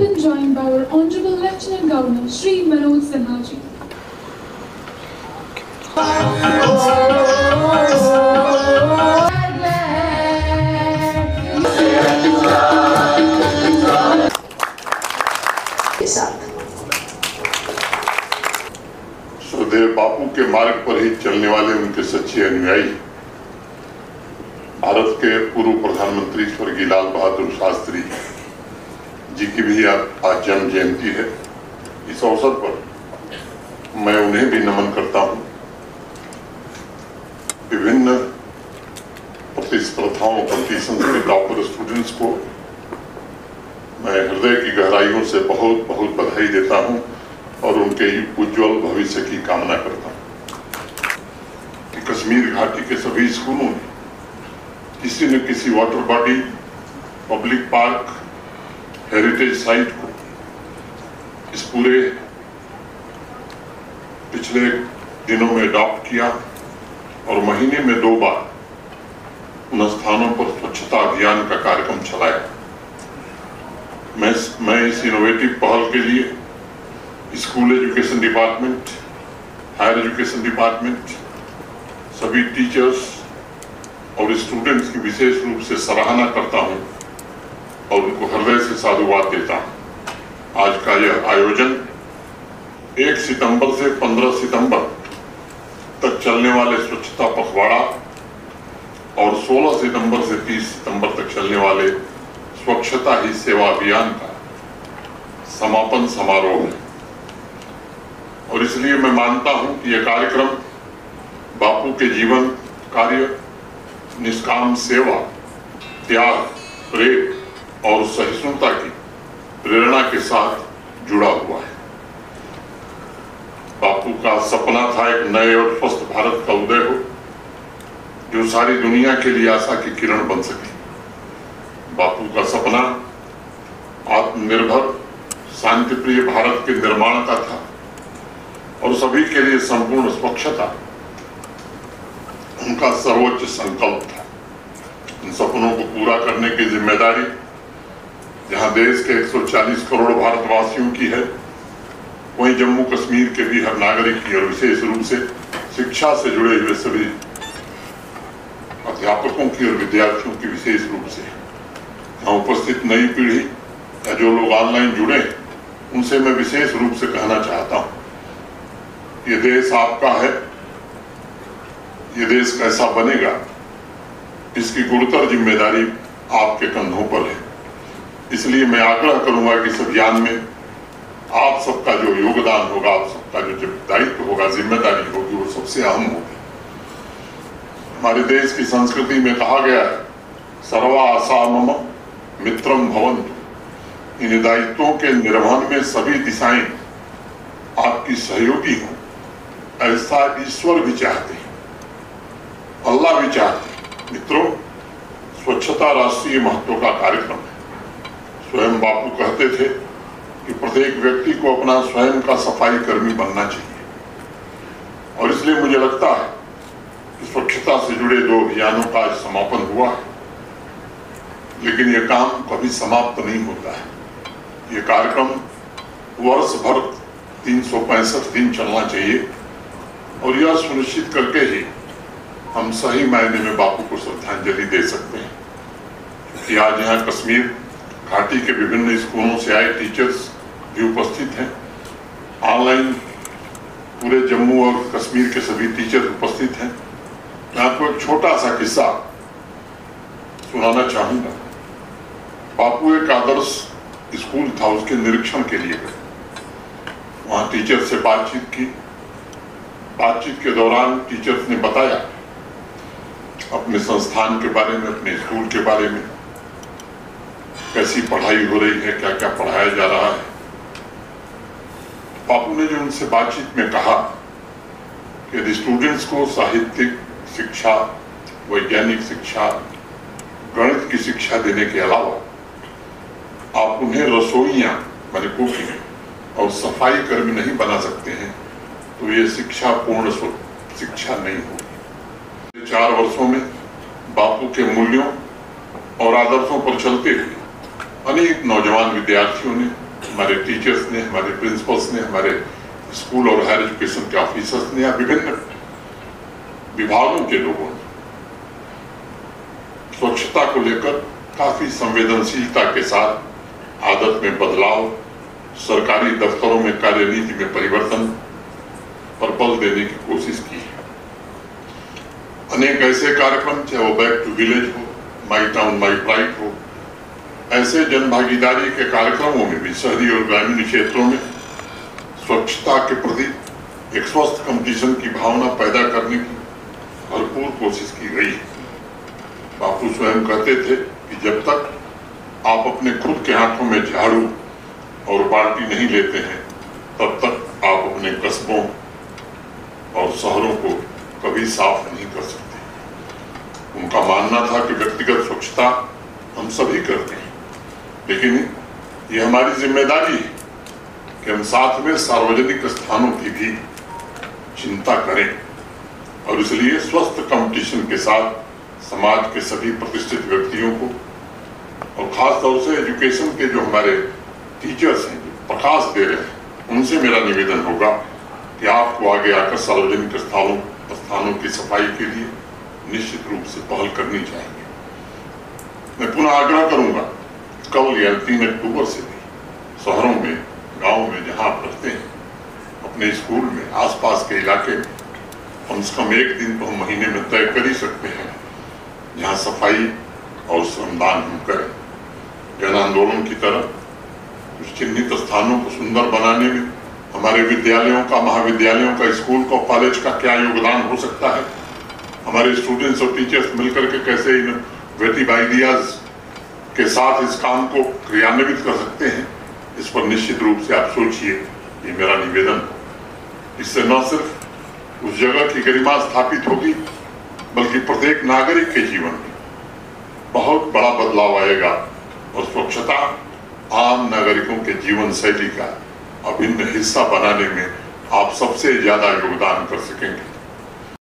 been joined by our Honorable Lieutenant Governor Shri Manoj Sinha ji. श्रद्धेय बापू के मार्ग पर ही चलने वाले उनके सच्चे अनुयायी भारत के पूर्व प्रधानमंत्री स्वर्गीय लाल बहादुर शास्त्री जी की भी आज जन्म जयंती है। इस अवसर पर मैं उन्हें भी नमन करता हूं। विभिन्न प्रतिस्पर्धाओं कंपटीशन के टॉपर स्टूडेंट्स को मैं हृदय की गहराइयों से बहुत बहुत बधाई देता हूं और उनके उज्जवल भविष्य की कामना करता हूं कि कश्मीर घाटी के सभी स्कूलों में किसी न किसी water body, public park, heritage site को इस पूरे पिछले दिनों में अडॉप्ट किया और महीने में 2 बार उन स्थानों पर स्वच्छता अभियान का कार्यक्रम चलाया। मैं इस इनोवेटिव पहल के लिए school education department, higher education department, सभी टीचर्स और स्टूडेंट्स की विशेष रूप से सराहना करता हूं और उनको हृदय से साधुवाद देता हूं। आज का यह आयोजन 1 सितंबर से 15 सितंबर तक चलने वाले स्वच्छता पखवाड़ा और 16 सितंबर से 30 सितंबर तक चलने वाले स्वच्छता ही सेवा अभियान का समापन समारोह है और इसलिए मैं मानता हूं कि यह कार्यक्रम बापू के जीवन कार्य, निष्काम सेवा, त्याग, प्रेम और सहिष्णुता की प्रेरणा के साथ जुड़ा हुआ है। बापू का सपना था एक नए और स्वस्थ भारत का उदय हो जो सारी दुनिया के लिए आशा की किरण बन सके। बापू का सपना आत्मनिर्भर, शांतिप्रिय भारत के निर्माण का था और सभी के लिए संपूर्ण स्वच्छता उनका सर्वोच्च संकल्प था। इन सपनों को पूरा करने की जिम्मेदारी जहां देश के 140 करोड़ भारतवासियों की है, वहीं जम्मू कश्मीर के भी हर नागरिक की और विशेष रूप से शिक्षा से जुड़े हुए सभी अध्यापकों की और विद्यार्थियों की विशेष रूप से। यहाँ उपस्थित नई पीढ़ी या जो लोग ऑनलाइन जुड़े उनसे मैं विशेष रूप से कहना चाहता हूँ, ये देश आपका है, ये देश कैसा बनेगा इसकी गुरुतर जिम्मेदारी आपके कंधों पर है। इसलिए मैं आग्रह करूंगा कि इस अभियान में आप सबका जो योगदान होगा, आप सबका जो दायित्व होगा, जिम्मेदारी होगी, वो सबसे अहम होगी। हमारे देश की संस्कृति में कहा गया है, सर्वा आशा मम मित्रम भवन्तु। इन दायित्वों के निर्वहन में सभी दिशाएं आपकी सहयोगी हों, ऐसा ईश्वर भी चाहते हैं, अल्लाह भी चाहते हैं। मित्रों, स्वच्छता राष्ट्रीय महत्व का कार्यक्रम है। स्वयं बापू कहते थे कि प्रत्येक व्यक्ति को अपना स्वयं का सफाई कर्मी बनना चाहिए और इसलिए मुझे लगता है कि स्वच्छता से जुड़े 2 अभियानों का आज समापन हुआ है, लेकिन यह काम कभी समाप्त नहीं होता है। ये कार्यक्रम वर्ष भर 365 दिन चलना चाहिए और यह सुनिश्चित करके ही हम सही मायने में बापू को श्रद्धांजलि दे सकते हैं कि आज यहाँ कश्मीर घाटी के विभिन्न स्कूलों से आए टीचर्स भी उपस्थित हैं। ऑनलाइन पूरे जम्मू और कश्मीर के सभी टीचर उपस्थित हैं। मैं आपको एक छोटा सा किस्सा सुनाना चाहूंगा। बापू एक आदर्श स्कूल था, उसके निरीक्षण के लिए गए। वहां टीचर से बातचीत की। बातचीत के दौरान टीचर्स ने बताया अपने संस्थान के बारे में, अपने स्कूल के बारे में, कैसी पढ़ाई हो रही है, क्या क्या पढ़ाया जा रहा है। बापू ने जो उनसे बातचीत में कहा कि यदि स्टूडेंट्स को साहित्यिक शिक्षा, वैज्ञानिक शिक्षा, गणित की शिक्षा देने के अलावा आप उन्हें रसोइयां माने कुकिंग और सफाई कर्मी नहीं बना सकते हैं तो ये शिक्षा पूर्ण शिक्षा नहीं होगी। 4 वर्षों में बापू के मूल्यों और आदर्शों पर चलते हुए अनेक नौजवान विद्यार्थियों ने हमारे टीचर्स ने, हमारे प्रिंसिपल्स ने, हमारे स्कूल और हायर एजुकेशन के ऑफिसर्स ने या विभिन्न विभागों के लोगों ने स्वच्छता को लेकर काफी संवेदनशीलता के साथ आदत में बदलाव, सरकारी दफ्तरों में कार्यनीति में परिवर्तन पर बल देने की कोशिश की है। अनेक ऐसे कार्यक्रम, चाहे वो बैक टू विलेज हो, माई टाउन माई प्राइड हो, ऐसे जन भागीदारी के कार्यक्रमों में भी शहरी और ग्रामीण क्षेत्रों में स्वच्छता के प्रति एक स्वस्थ कंपटीशन की भावना पैदा करने की भरपूर कोशिश की गई है। बापू स्वयं कहते थे कि जब तक आप अपने खुद के हाथों में झाड़ू और बाल्टी नहीं लेते हैं, तब तक आप अपने कस्बों और शहरों को कभी साफ नहीं कर सकते। उनका मानना था कि व्यक्तिगत स्वच्छता हम सभी करते हैं, लेकिन ये हमारी जिम्मेदारी है कि हम साथ में सार्वजनिक स्थानों की भी चिंता करें, और इसलिए स्वस्थ कंपटीशन के साथ समाज के सभी प्रतिष्ठित व्यक्तियों को और खास तौर से एजुकेशन के जो हमारे टीचर्स हैं, जो प्रकाश दे रहे हैं, उनसे मेरा निवेदन होगा कि आपको आगे आकर सार्वजनिक स्थानों की सफाई के लिए निश्चित रूप से पहल करनी चाहिए। मैं पुनः आग्रह करूंगा, कल या 3 अक्टूबर से भी शहरों में, गांव में जहां आप रहते हैं, अपने स्कूल में, आसपास के इलाके में कम से कम एक दिन तो हम महीने में तय कर ही सकते हैं जहां सफाई और श्रमदान हम करें। जन आंदोलन की तरह कुछ चिन्हित स्थानों को सुंदर बनाने में हमारे विद्यालयों का, महाविद्यालयों का, स्कूल का, कॉलेज का क्या योगदान हो सकता है, हमारे स्टूडेंट्स और टीचर्स मिलकर के कैसे इनोवेटिव आइडियाज के साथ इस काम को क्रियान्वित कर सकते हैं, इस पर निश्चित रूप से आप सोचिए। ये मेरा निवेदन हो। इससे न सिर्फ उस जगह की गरिमा स्थापित होगी, बल्कि प्रत्येक नागरिक के जीवन में बहुत बड़ा बदलाव आएगा और स्वच्छता आम नागरिकों के जीवन शैली का अभिन्न हिस्सा बनाने में आप सबसे ज्यादा योगदान कर सकेंगे।